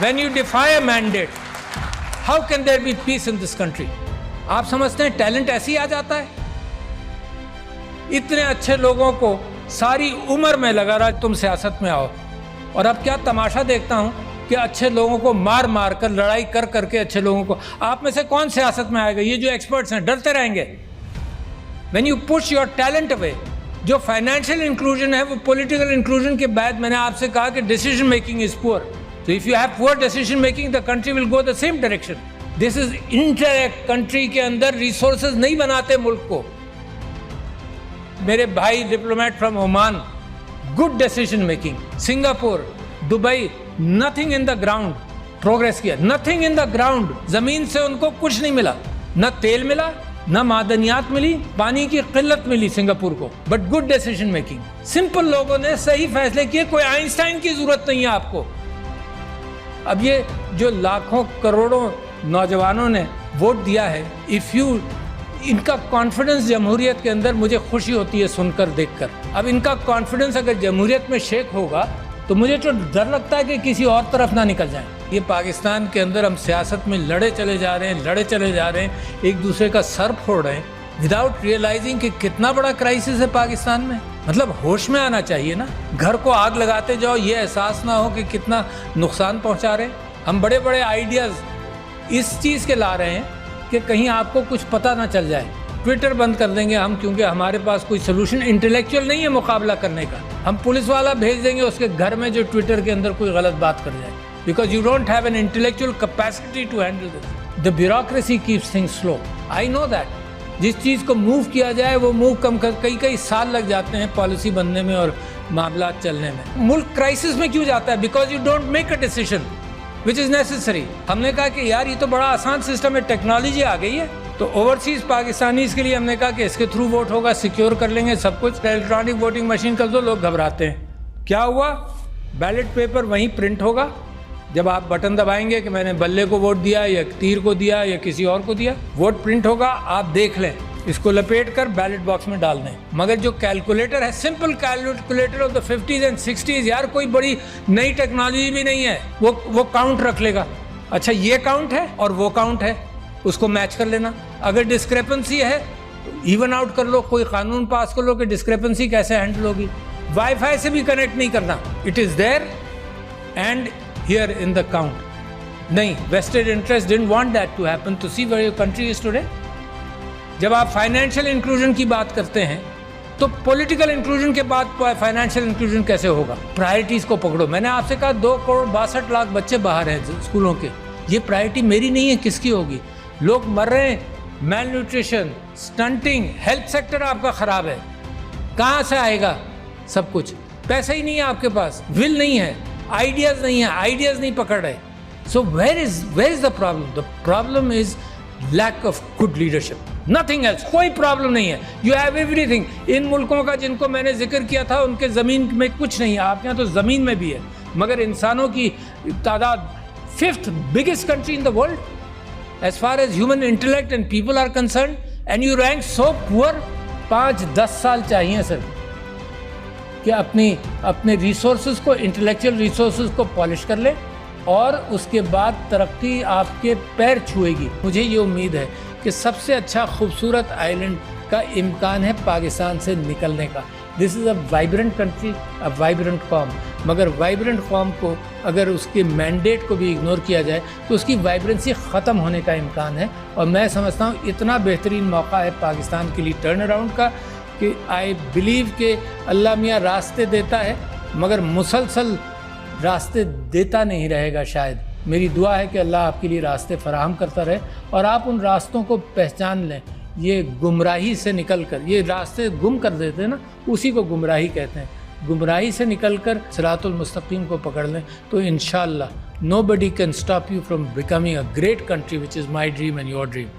When you defy a mandate, how can there be peace in this country? आप समझते हैं talent ऐसे ही आ जाता है? इतने अच्छे लोगों को सारी उम्र में लगा रहा तुम सियासत में आओ, और अब क्या तमाशा देखता हूं कि अच्छे लोगों को मार मार कर, लड़ाई कर करके अच्छे लोगों को, आप में से कौन सियासत में आएगा? ये जो एक्सपर्ट्स हैं डरते रहेंगे। When you push your talent away, जो फाइनेंशियल इंक्लूजन है वो पॉलिटिकल इंक्लूजन के बाद मैंने आपसे कहा कि decision making is poor. So if you have poor decision making, the country will go the same direction. This is indirect, country के अंदर resources नहीं बनाते मुल्क को। मेरे भाई diplomat from Oman, good decision making. Singapore, Dubai, nothing in the ground, progress किया, nothing in the ground. जमीन से उनको कुछ नहीं मिला, न तेल मिला, न मादनियात मिली, पानी की किल्लत मिली सिंगापुर को, but good decision making. Simple लोगों ने सही फैसले किए, कोई आइंस्टाइन की जरूरत नहीं है आपको। अब ये जो लाखों करोड़ों नौजवानों ने वोट दिया है, इफ़ यू, इनका कॉन्फिडेंस जमहूरियत के अंदर मुझे खुशी होती है सुनकर, देखकर। अब इनका कॉन्फिडेंस अगर जमहूरियत में शेक होगा तो मुझे तो डर लगता है कि किसी और तरफ ना निकल जाए। ये पाकिस्तान के अंदर हम सियासत में लड़े चले जा रहे हैं, एक दूसरे का सर फोड़ रहे हैं विदाउट रियलाइजिंग कि कितना बड़ा क्राइसिस है पाकिस्तान में। मतलब होश में आना चाहिए ना। घर को आग लगाते जाओ, ये एहसास ना हो कि कितना नुकसान पहुंचा रहे हैं। हम बड़े बड़े आइडियाज़ इस चीज़ के ला रहे हैं कि कहीं आपको कुछ पता ना चल जाए। ट्विटर बंद कर देंगे हम, क्योंकि हमारे पास कोई सोल्यूशन इंटेलेक्चुअल नहीं है मुकाबला करने का। हम पुलिस वाला भेज देंगे उसके घर में जो ट्विटर के अंदर कोई गलत बात कर जाए, because you don't have an intellectual capacity to handle this. The bureaucracy keeps things slow, I know that. जिस चीज़ को मूव किया जाए वो मूव कम कर, कई साल लग जाते हैं पॉलिसी बनने में और मामला चलने में। मुल्क क्राइसिस में क्यों जाता है? Because you don't make a decision which is necessary. हमने कहा कि यार ये तो बड़ा आसान सिस्टम है, टेक्नोलॉजी आ गई है, तो ओवरसीज़ पाकिस्तानीज़ के लिए हमने कहा कि इसके थ्रू वोट होगा, सिक्योर कर लेंगे सब कुछ। इलेक्ट्रॉनिक वोटिंग मशीन कर दो, लोग घबराते हैं। क्या हुआ? बैलेट पेपर वहीं प्रिंट होगा। जब आप बटन दबाएंगे कि मैंने बल्ले को वोट दिया या तीर को दिया या किसी और को दिया, वोट प्रिंट होगा, आप देख लें, इसको लपेट कर बैलेट बॉक्स में डाल दें। मगर जो कैलकुलेटर है, simple calculator of the 50s and 60s, यार कोई बड़ी नई टेक्नोलॉजी भी नहीं है, वो काउंट रख लेगा। अच्छा ये काउंट है और वो काउंट है, उसको मैच कर लेना। अगर डिस्क्रेपेंसी है तो इवन आउट कर लो, कोई कानून पास कर लो कि डिस्क्रेपेंसी कैसे हैंडल होगी। वाईफाई से भी कनेक्ट नहीं करना, it is there and here in the count. नहीं, wasted interest didn't want that to happen, to see where your country is today. जब आप फाइनेंशियल इंक्लूजन की बात करते हैं तो पॉलिटिकल इंक्लूजन के बाद फाइनेंशियल इंक्लूजन कैसे होगा? प्रायोरिटीज़ को पकड़ो। मैंने आपसे कहा 2,62,00,000 बच्चे बाहर हैं स्कूलों के, ये प्रायोरिटी मेरी नहीं है, किसकी होगी? लोग मर रहे हैं, mail nutrition, stunting, health sector आपका ख़राब है, कहाँ से आएगा सब कुछ? पैसा ही नहीं है आपके पास, विल नहीं है, आइडियाज़ नहीं है, आइडियाज़ नहीं पकड़ रहे। So where is the problem? The problem is lack of good leadership, nothing else. कोई प्रॉब्लम नहीं है, यू हैव एवरीथिंग। इन मुल्कों का जिनको मैंने जिक्र किया था, उनके ज़मीन में कुछ नहीं है, आपके यहाँ तो ज़मीन में भी है, मगर इंसानों की तादाद 5th biggest country in the world as far as human intellect and people are concerned, and you rank so poor। 5-10 साल चाहिए सर कि अपने रिसोर्सेज को, इंटेलेक्चुअल रिसोर्सेज को पॉलिश कर ले, और उसके बाद तरक्की आपके पैर छुएगी। मुझे ये उम्मीद है कि सबसे अच्छा खूबसूरत आइलैंड का इम्कान है पाकिस्तान से निकलने का। This is a vibrant country, a vibrant com, मगर वाइब्रेंट कॉम को अगर उसके मैंडेट को भी इग्नोर किया जाए तो उसकी वाइब्रेंसी ख़त्म होने का इम्कान है। और मैं समझता हूँ इतना बेहतरीन मौका है पाकिस्तान के लिए टर्न अराउंड का कि आई बिलीव कि अल्लाह मियाँ रास्ते देता है, मगर मुसलसल रास्ते देता नहीं रहेगा शायद। मेरी दुआ है कि अल्लाह आपके लिए रास्ते फराहम करता रहे और आप उन रास्तों को पहचान लें। ये गुमराही से निकल कर, ये रास्ते गुम कर देते हैं ना, उसी को गुमराही कहते हैं। गुमराही से निकल कर सिरातुल मुस्तकीम को पकड़ लें तो इंशाअल्लाह nobody can stop you from becoming a great country, which is my dream and your dream.